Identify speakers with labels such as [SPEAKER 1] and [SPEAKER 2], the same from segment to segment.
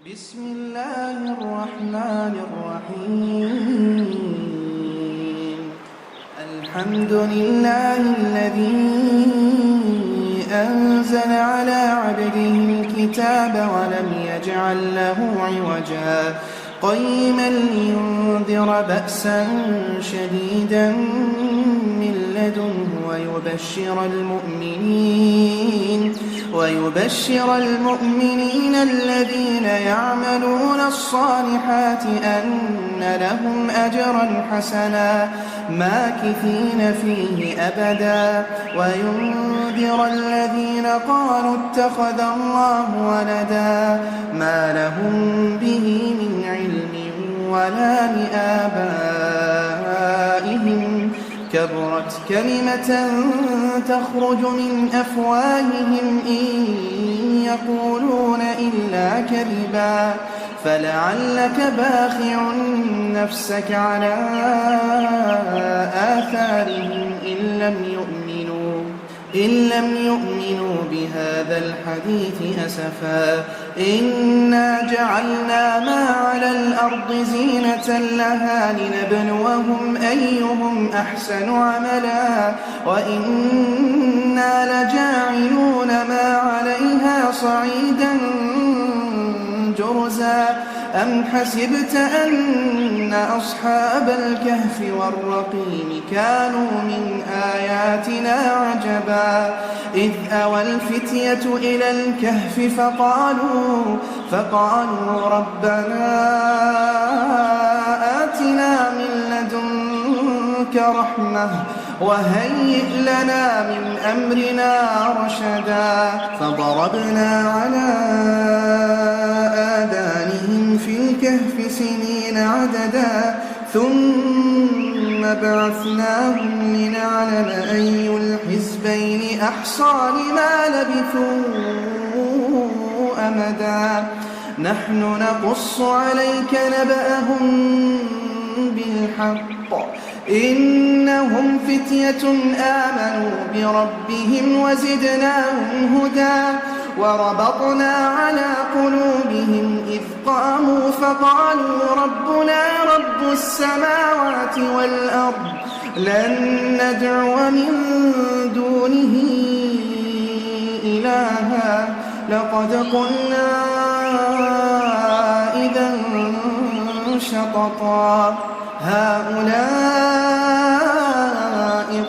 [SPEAKER 1] بسم الله الرحمن الرحيم. الحمد لله الذي أنزل على عبده الكتاب ولم يجعل له عوجا قيما لينذر بأسا شديدا من لدنه ويبشر المؤمنين الذين يعملون الصالحات أن لهم أجرا حسنا ماكثين فيه أبدا وينذر الذين قالوا اتخذ الله ولدا ما لهم به من علم ولا لآبائهم كبرت كلمة تخرج من أفواههم إن يقولون إلا كذبا فلعلك باخع نفسك على آثارهم إن لم يؤمنوا بهذا الحديث أسفا إنا جعلنا ما على الأرض زينة لها لنبلوهم أيهم أحسن عملا وإنا لجاعلون ما عليها صعيدا جرزا أم حسبت أن أصحاب الكهف والرقيم كانوا من آياتنا عجبا إذ أوى الفتية إلى الكهف فقالوا ربنا آتنا من لدنك رحمة وهيئ لنا من أمرنا رشدا فضربنا على آذانهم في الكهف سنين عددا ثم بعثناهم لنعلم أي الحزبين أحصى لما لبثوا أمدا نحن نقص عليك نبأهم بالحق إنهم فتية آمنوا بربهم وزدناهم هدى وربطنا على قلوبهم إذ قاموا فقالوا ربنا رب السماوات والأرض لن ندعو من دونه إلها لقد قلنا إذا شططا هؤلاء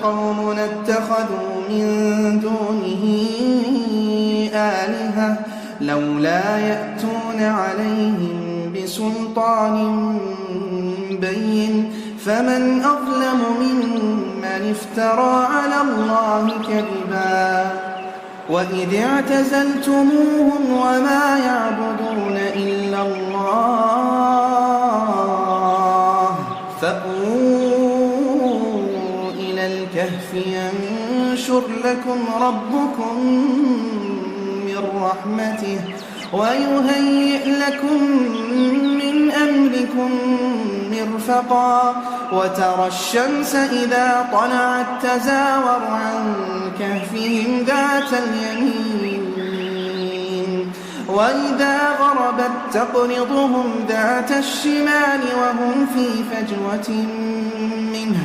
[SPEAKER 1] قومنا اتخذوا من دونه آلهة لولا يأتون عليهم بسلطان بين فمن أظلم ممن افترى على الله كذبا وإذ اعتزلتموهم وما يعبدون إلا الله فأووا إلى الكهف ينشر لكم ربكم من رحمته ويهيئ لكم من أمركم مرفقا وترى الشمس إذا طلعت تزاور عن كهفهم ذات اليمين وإذا غربت تقرضهم ذات الشمال وهم في فجوة منه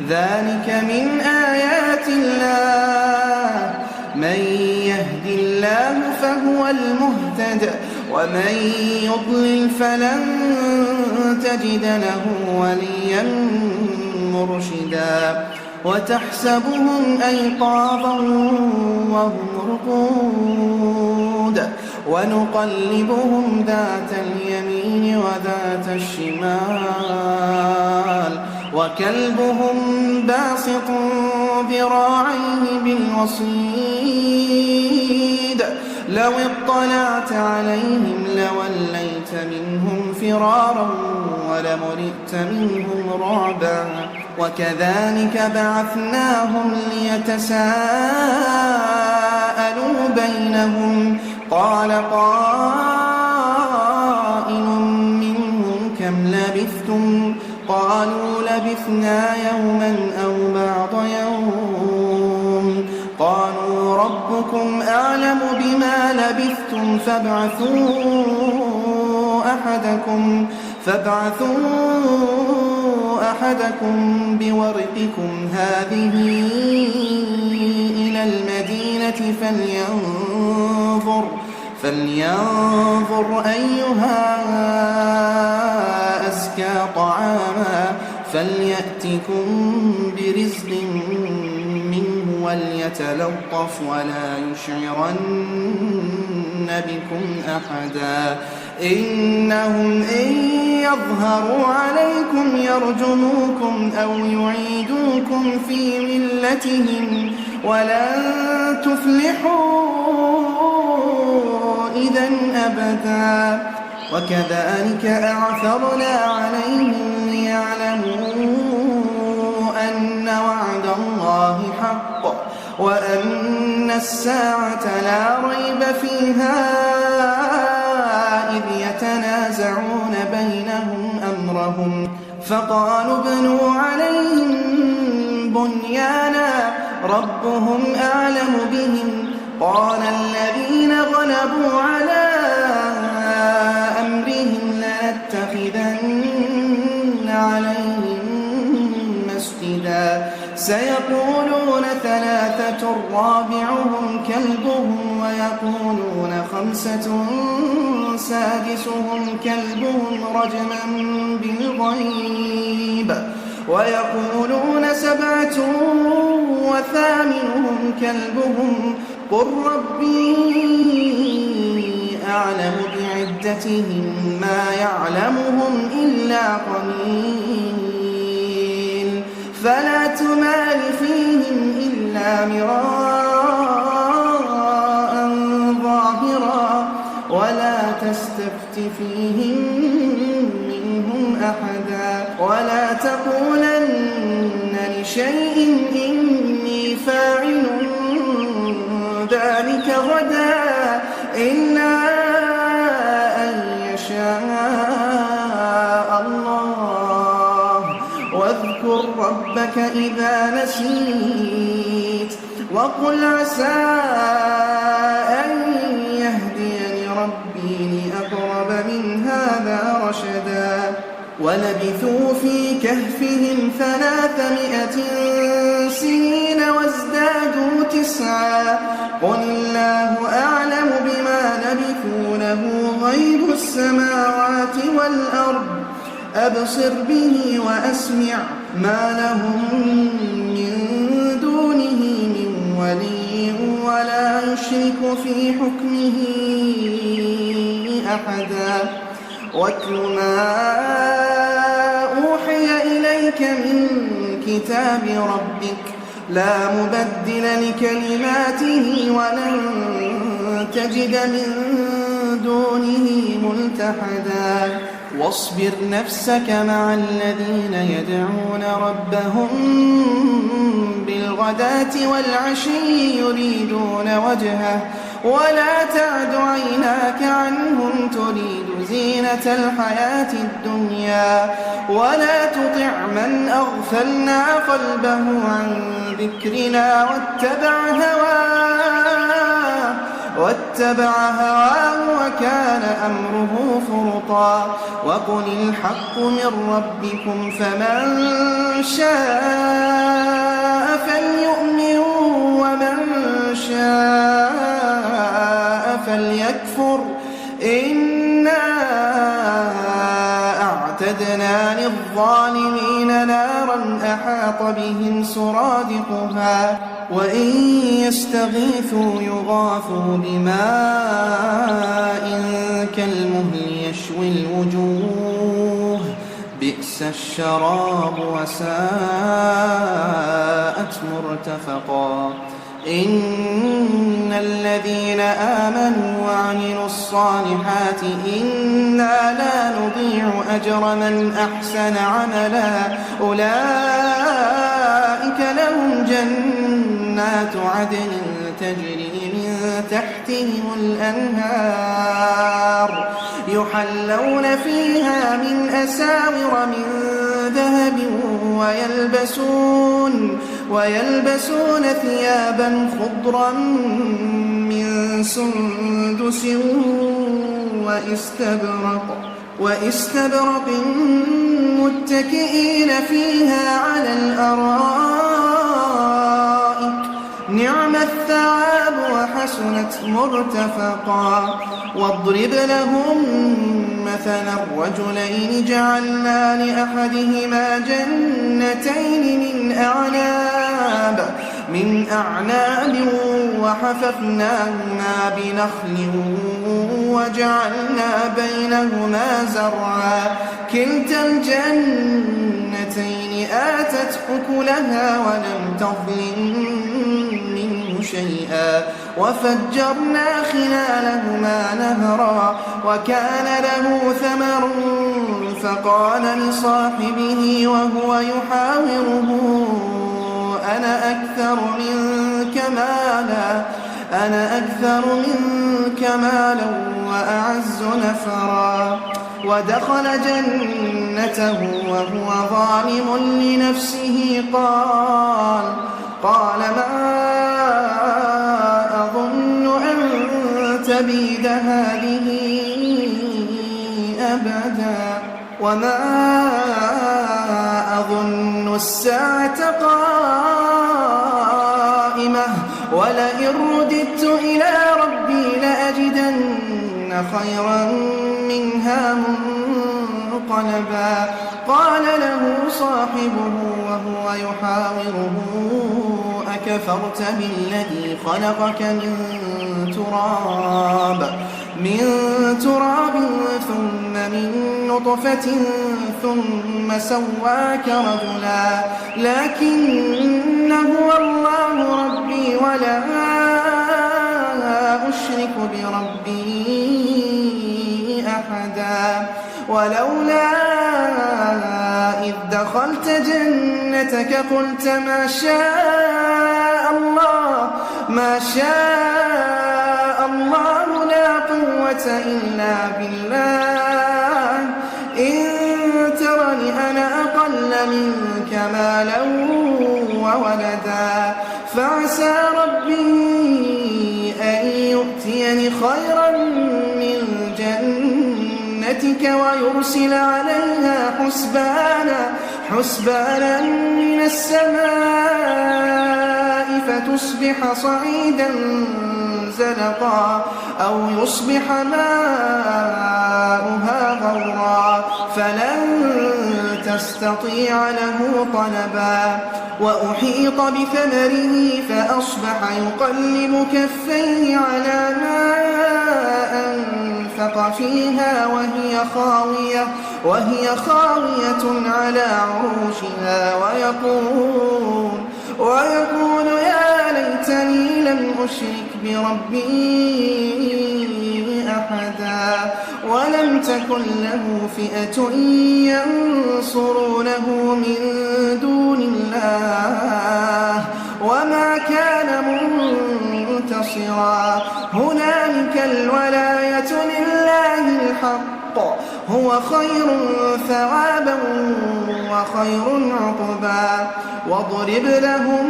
[SPEAKER 1] ذلك من آيات الله من يهد الله فهو المهتد ومن يضلل فلن تجد له وليا مرشدا وتحسبهم أيقاظا وهم رقود ونقلبهم ذات اليمين وذات الشمال وكلبهم باسط ذراعيه بالوصيد لو اطلعت عليهم لوليت منهم فرارا ولملئت منهم رعبا وكذلك بعثناهم ليتساءلوا بينهم قال قائل منهم كم لبثتم قالوا لبثنا يوما أو بعض يوم قالوا ربكم أعلم بما لبثتم فابعثوا فابعثوا أحدكم بورقكم هذه إلى المدينة فلينظر أيها أزكى طعاما فليأتكم برزق منه وليتلطف ولا يشعرن بكم أحدا إنهم إن يظهروا عليكم يرجموكم أو يعيدوكم في ملتهم ولن تفلحوا إذا أبدا وكذلك أعثرنا عليهم ليعلموا أن وعد الله حق وأن الساعة لا ريب فيها إذ يتنازعون بينهم أمرهم فقالوا ابنوا عليهم بنيانا ربهم أعلم بهم قال الذين غلبوا على أمرهم لنتخذن عليهم مسجدا سيقولون ثلاثة رابعهم كلبهم ويقولون خمسة سادسهم كلبهم رجما بالغيب ويقولون سبعة وثامنهم كلبهم قل ربي أعلم بعدتهم ما يعلمهم إلا قليل فلا تمال فيهم إلا مراء ظاهرا ولا تستفت فيهم منهم أحدا ولا تقولن لشيء إني فاعل ذلك غدا إلا أن يشاء الله واذكر ربك إذا نسيت وقل عسى أن يهديني ربي لأقرب من هذا رشدا ولبثوا في كهفهم 300 سنين وازدادوا 9 قل الله أعلم بما لبثوا له غيب السماوات والأرض أبصر به وأسمع ما لهم من دونه من ولي ولا يشرك في حكمه أحدا واتل ما أوحي إليك من كتاب ربك لا مبدل لكلماته ولن تجد من دونه ملتحدا واصبر نفسك مع الذين يدعون ربهم بالغداة والعشي يريدون وجهه ولا تعد عيناك عنهم تريد زينة الحياة الدنيا ولا تطع من أغفلنا قلبه عن ذكرنا واتبع هواه وكان أمره فرطا وقل الحق من ربكم فمن شاء فليؤمن ومن شاء فليكفر إنا أعتدنا للظالمين نارا أحاط بهم سرادقها وإن يستغيثوا يغاثوا بماء كالمهل يشوي الوجوه بئس الشراب وساءت مرتفقا إن الذين آمنوا وعملوا الصالحات إنا لا نضيع أجر من أحسن عملا أولئك لهم جنات عدن تجري من تحتهم الأنهار يحلون فيها من أساور من ذهب ويلبسون ثيابا خضرا من سندس وإستبرق متكئين فيها على الأرائك نعم الثواب وحسنت مرتفقا واضرب لهم مثلا الرجلين جعلنا لأحدهما جنتين من أعناب وحففناهما بنخل وجعلنا بينهما زرعا كلتا الجنتين آتت أكلها ولم تظلم منه شيئا وفجرنا خلالهما نهرا وكان له ثمر فقال لصاحبه وهو يحاوره أنا أكثر منك مالا وأعز نفرا ودخل جنته وهو ظالم لنفسه قال ما أظن أن تبيد هذه أبدا وما أظن الساعة قائمة ولئن رددت إلى ربي لأجدن خيرا منها منقلبا قال له صاحبه وهو يحاوره أكفرت بالذي خلقك من تراب ثم من نطفة ثم سواك رجلا لكن هو الله ربي ولا أشرك بربي أحدا ولولا إذ دخلت جنتك قلت ما شاء الله لا قوة إلا بالله إن ترني أنا أقل منك مالا وولدا فعسى ربي أن يؤتيني خيرا من جنتك ويرسل عليها حسبانا من السماء فتصبح صعيدا زلقا أو يصبح ماؤها غورا فلن تستطيع له طلبا وأحيط بثمره فأصبح يقلب كفيه على ما أنفق فيها وهي خاوية على عروشها ويقول يا ليتني لم أشرك بربي أحدا ولم تكن له فئة ينصرونه من دون الله وما كان منتصرا هنالك الولاية لله الحق هو خير ثوابا وخير عقبا واضرب لهم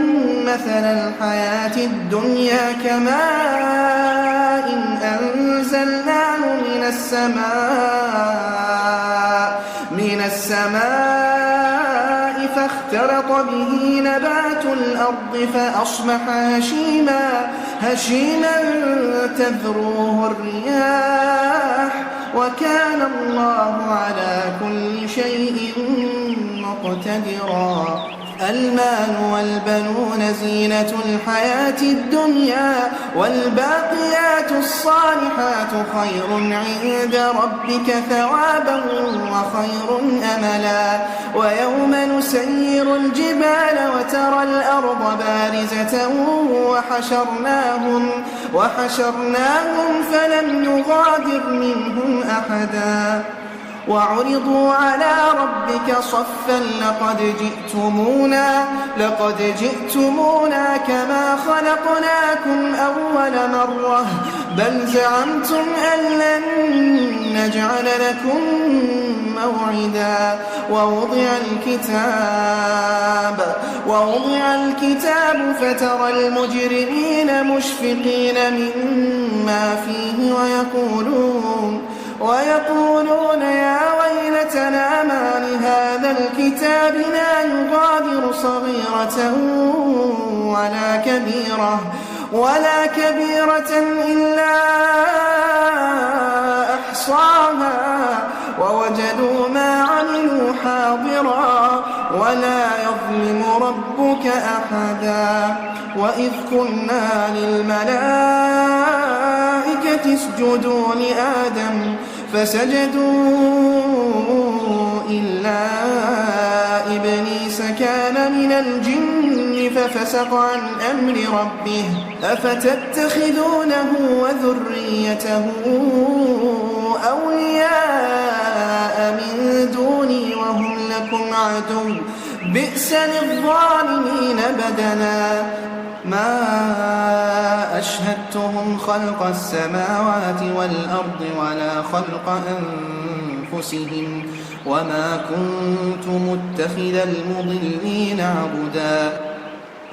[SPEAKER 1] مثل الحياة الدنيا كماء أنزلناه من السماء فاختلط به نبات الأرض فأصبح هشيما تذروه الرياح وكان الله على كل شيء مقتدرا المال والبنون زينة الحياة الدنيا والباقيات الصالحات خير عند ربك ثوابا وخير أملا ويوم نسير الجبال وترى الأرض بارزة وحشرناهم فلم نغادر منهم أحدا وعرضوا على ربك صفا لقد جئتمونا كما خلقناكم أول مرة بل زعمتم أن لن نجعل لكم موعدا ووضع الكتاب فترى المجرمين مشفقين مما فيه ويقولون يا ويلتنا ما لهذا الكتاب لا يغادر صغيرة ولا كبيرة إلا أحصاها ووجدوا ما عملوا حاضرا ولا يظلم ربك أحدا وإذ قلنا للملائكة اسجدوا لآدم فسجدوا إلا إبليس كان من الجن ففسق عن أمر ربه أفتتخذونه وذريته أولياء من دوني وهم لكم عدو بئس للظالمين بدلا ما أشهدتهم خلق السماوات والأرض ولا خلق أنفسهم وما كنت متخذ المضلين عضدا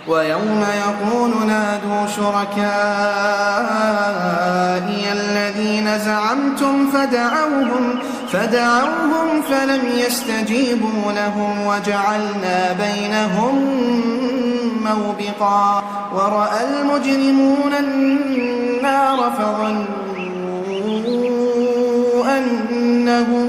[SPEAKER 1] ويوم يقول نادوا شركائي الذين زعمتم فدعوهم فلم يستجيبوا لهم وجعلنا بينهم موبقا ورأى المجرمون النار فظنوا أنهم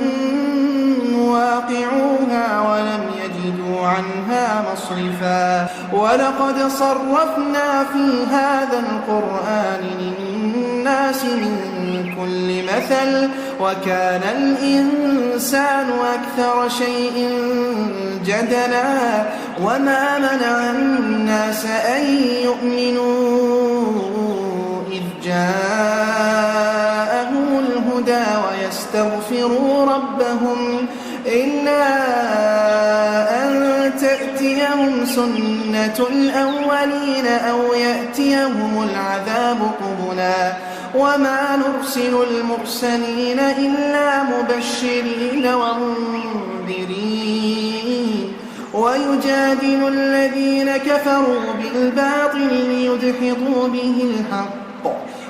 [SPEAKER 1] واقعوها ولم يجدوا عنها مصرفا ولقد صرفنا في هذا القرآن للناس من كل مثل وكان الإنسان أكثر شيء جدلا وما منع الناس أن يؤمنوا إذ جاءهم الهدى ويستغفروا ربهم إلا أن تأتيهم سنة الأولين أو يأتيهم العذاب قبلا وما نرسل المرسلين إلا مبشرين ومنذرين ويجادل الذين كفروا بالباطل ليدحضوا به الحق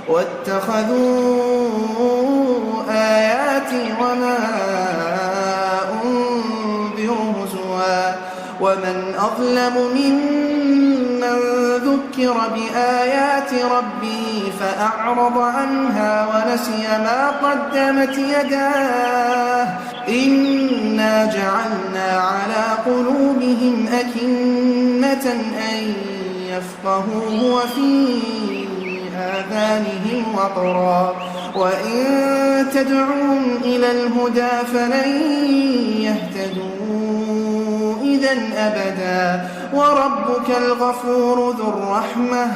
[SPEAKER 1] واتخذوا آياتي وما أنذروا هزوا ومن أظلم ممن ذكر بآيات ربه فأعرض عنها ونسي ما قدمت يداه إنا جعلنا على قلوبهم أكنة أن يفقهوه وفي آذانهم وقرا وإن تدعوهم إلى الهدى فلن يهتدوا إذا أبدا وربك الغفور ذو الرحمة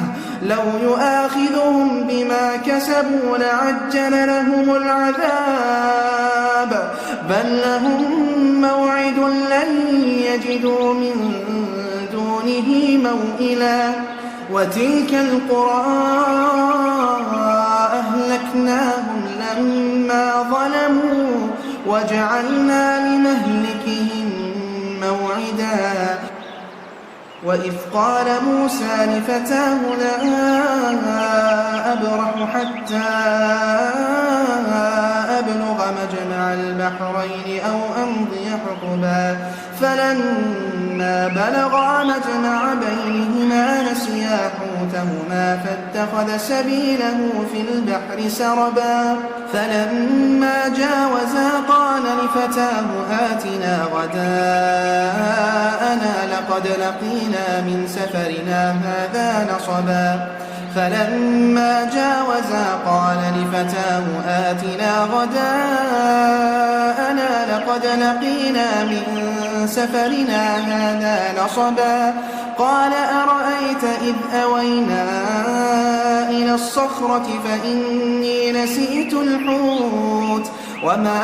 [SPEAKER 1] لو يؤاخذهم بما كسبوا لعجل لهم العذاب بل لهم موعد لن يجدوا من دونه موئلا وتلك القرى أهلكناهم لما ظلموا وجعلنا لمهلكهم موعدا وإذ قال موسى لفتاه لا أبرح حتى أبلغ مجمع البحرين أو أمضي حقبا فلما بلغا مجمع بينهما نسيا حوتهما فاتخذ سبيله في البحر سربا فلما جاوزا قال لفتاه آتنا غداءنا لقد لقينا من سفرنا هذا نصبا فلما جاوزا قال لفتاه آتنا غداءنا لقد لقينا من سفرنا هذا نصبا قال أرأيت إذ أوينا إلى الصخرة فإني نسيت الحوت وما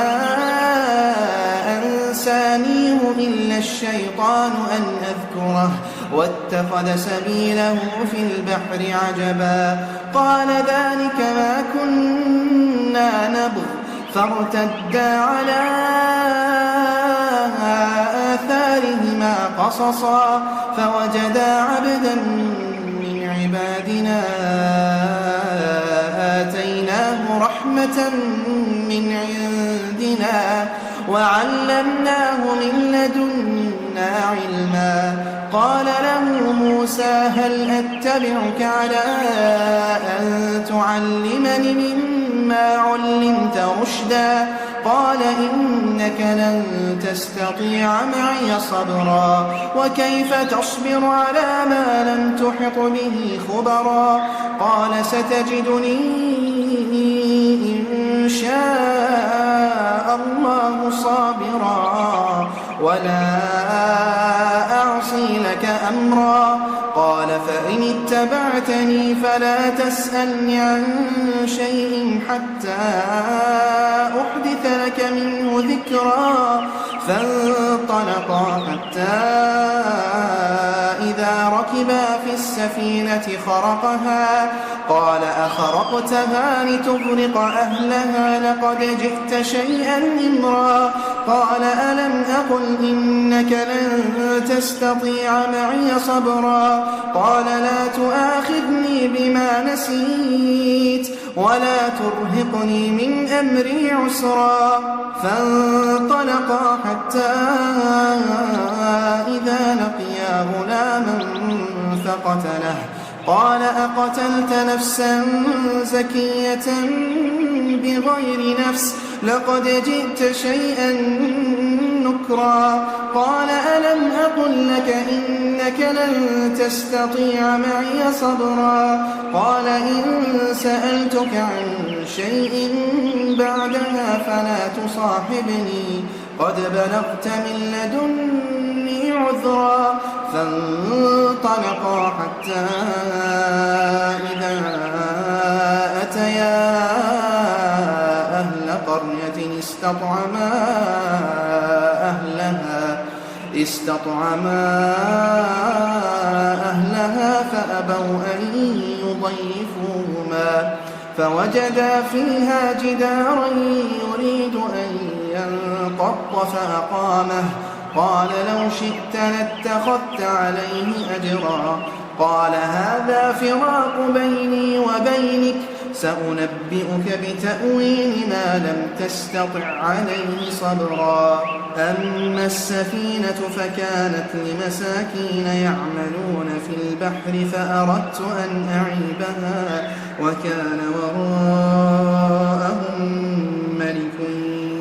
[SPEAKER 1] أنسانيه إلا الشيطان أن أذكره واتخذ سبيله في البحر عجبا قال ذلك ما كنا فارتدا على آثارهما قصصا فوجدا عبدا من عبادنا آتيناه رحمة من عندنا وعلمناه من لدنا علما. قال له موسى هل أتبعك على أن تعلمني مما علمت رشدا؟ قال إنك لن تستطيع معي صبرا وكيف تصبر على ما لم تحط به خبرا؟ قال ستجدني إن شاء الله صابرا ولا أعصي لك أمرا. قال فإن اتبعتني فلا تسألني عن شيء حتى أحدث لك منه ذكرا. فانطلقا حتى إذا ركبا في السفينة خرقها قال أخرقتها لتغرق أهلها لقد جئت شيئا إمرا. قال ألم أقل إنك لن تستطيع معي صبرا؟ قال لا تؤاخذني بما نسيت ولا ترهقني من أمري عسرا. فانطلقا حتى إذا لقيا غلاما فقتله. قال أقتلت نفسا زكية بغير نفس لقد جئت شيئا نكرا. قال ألم أقل لك إنك لن تستطيع معي صبرا؟ قال إن سألتك عن شيء بعدها فلا تصاحبني قد بلغت من لدني عذرا. فانطلقا حتى إذا أتيا أهل قرية استطعما أهلها فأبوا أن يضيفوهما فوجدا فيها جدارا يريد أن ينقض فأقامه. قال لو شئت لاتخذت عليه أجرا. قال هذا فراق بيني وبينك سأنبئك بتأويل ما لم تستطع عليه صبرا. أما السفينة فكانت لمساكين يعملون في البحر فأردت أن أعيبها وكان وراءهم ملك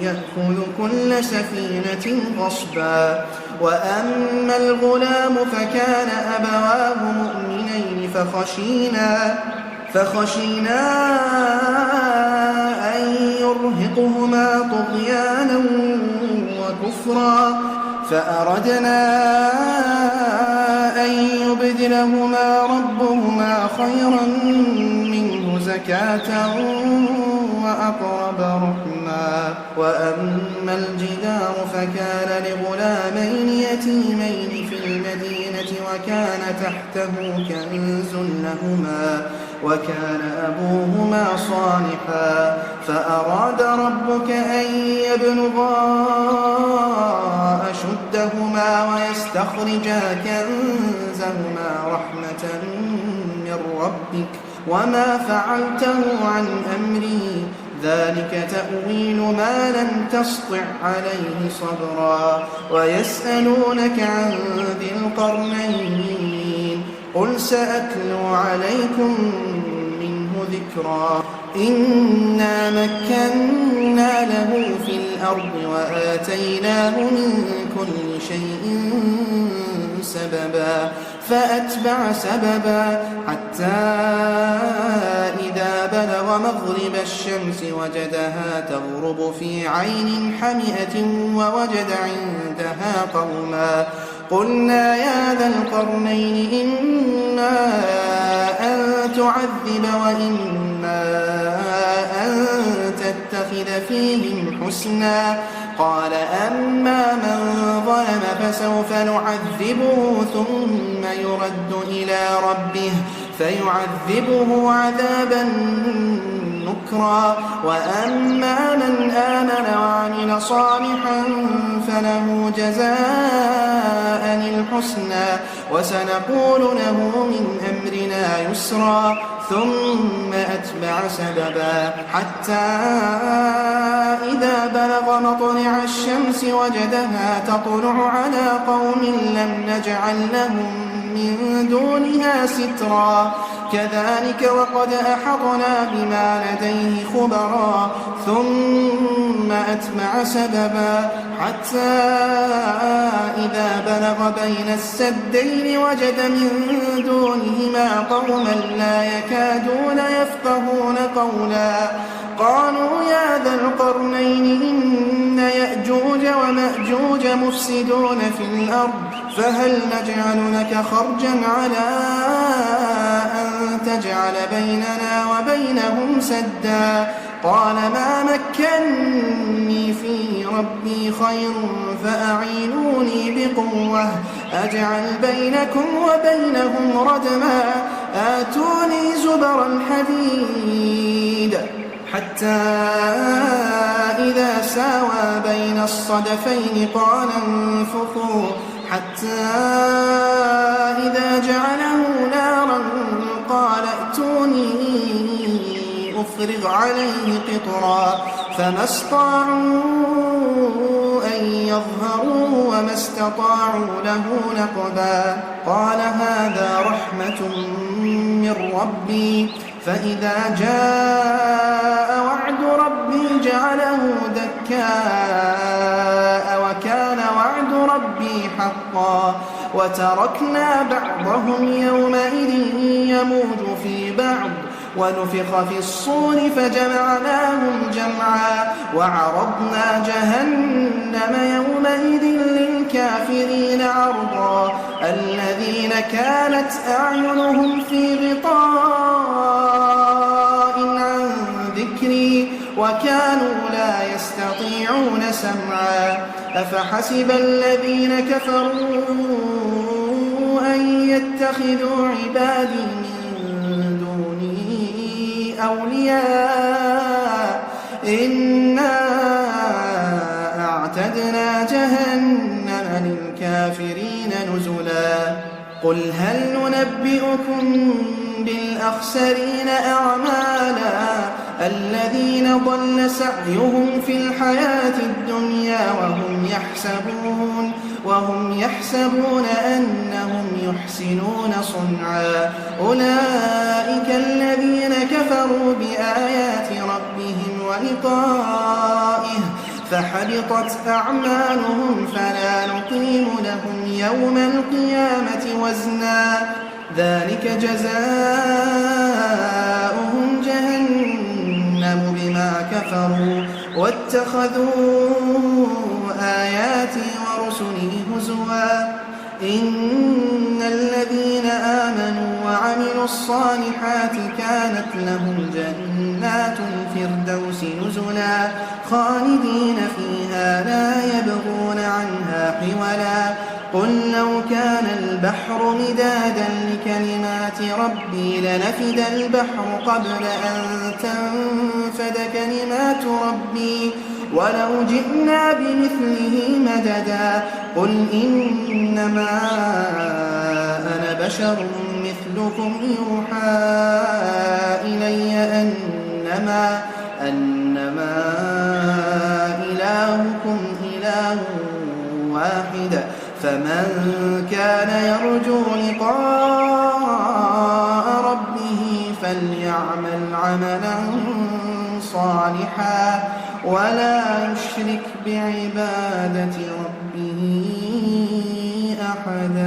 [SPEAKER 1] يأخذ كل سفينة غصبا. وأما الغلام فكان أبواه مؤمنين فخشينا أن يرهقهما طغيانا وكفرا فأردنا أن يبدلهما ربهما خيرا منه زكاة وأقرب رحما. وأما الجدار فكان لغلامين يتيمين في المدينة وكان تحته كنز لهما وكان أبوهما صالحا فأراد ربك أن يبلغا أشدهما ويستخرجا كنزهما رحمة من ربك وما فعلته عن أمري ذلك تأويل ما لم تسطع عليه صبرا. ويسألونك عن ذي القرنين قل سأتلو عليكم منه ذكرا. إنا مكنا له في الأرض وآتيناه من كل شيء سببا فأتبع سببا حتى إذا بلغ مغرب الشمس وجدها تغرب في عين حمئة ووجد عندها قوما قلنا يا ذا القرنين إما أن تعذب وإما أن تتخذ فيهم حسنا. قال أما من ظلم فسوف نعذبه ثم يرد إلى ربه فيعذبه عذابا نكرا ذكرا وأما من آمن وعمل صالحا فله جزاء الحسنى وسنقول له من أمرنا يسرا ثم أتبع سببا حتى إذا بلغ مطلع الشمس وجدها تطلع على قوم لم نجعل لهم من دونها سترا كذلك وقد أحطنا بما لديه خبرا ثم أتبع سببا حتى إذا بلغ بين السدين وجد من دونهما قوما لا يكادون يفقهون قولا قالوا يا ذا القرنين إن يأجوج ومأجوج مفسدون في الأرض فهل نجعل لك خرجا على أن تجعل بيننا وبينهم سدا قال ما مكني فيه ربي خير فأعينوني بقوة أجعل بينكم وبينهم ردما آتوني زبر الحديد حتى إذا ساوى بين الصدفين قال انفخوا حتى إذا جعله نارا قال ائتوني أفرغ عليه قطرا فما استطاعوا أن يظهروا وما استطاعوا له نقبا قال هذا رحمة من ربي فإذا جاء وعد ربي جعله دكاء وكان وعد ربي حقا وتركنا بعضهم يومئذ يموج في بعض ونفخ في الصور فجمعناهم جمعا وعرضنا جهنم يومئذ للكافرين عرضا الذين كانت أعينهم في غطاء عن ذكري وكانوا لا يستطيعون سمعا أفحسب الذين كفروا أن يتخذوا عبادي من دوني أولياء إنا أعتدنا جهنم للكافرين نزلا قل هل ننبئكم بالأخسرين أعمالا الذين ضل سعيهم في الحياة الدنيا وهم يحسبون أنهم يحسنون صنعا أولئك الذين كفروا بآيات ربهم ولقائه فحبطت أعمالهم فلا نقيم لهم يوم القيامة وزنا ذلك جزاؤهم جهنم بما كفروا واتخذوا آياتي ورسلي هزوا إن الذين آمنوا وعملوا الصالحات كانت لهم جنات الفردوس نزلا خالدين فيها لا يبغون عنها حولا قل لو كان البحر مدادا لكلمات ربي لنفد البحر قبل أن تنفد كلمات ربي ولو جئنا بمثله مددا قل إنما أنا بشر مثلكم يوحى إلي أنما إلهكم إله واحد فمن كان يرجو لقاء ربه فليعمل عملا صالحا ولا يشرك بعبادة ربه أحدا.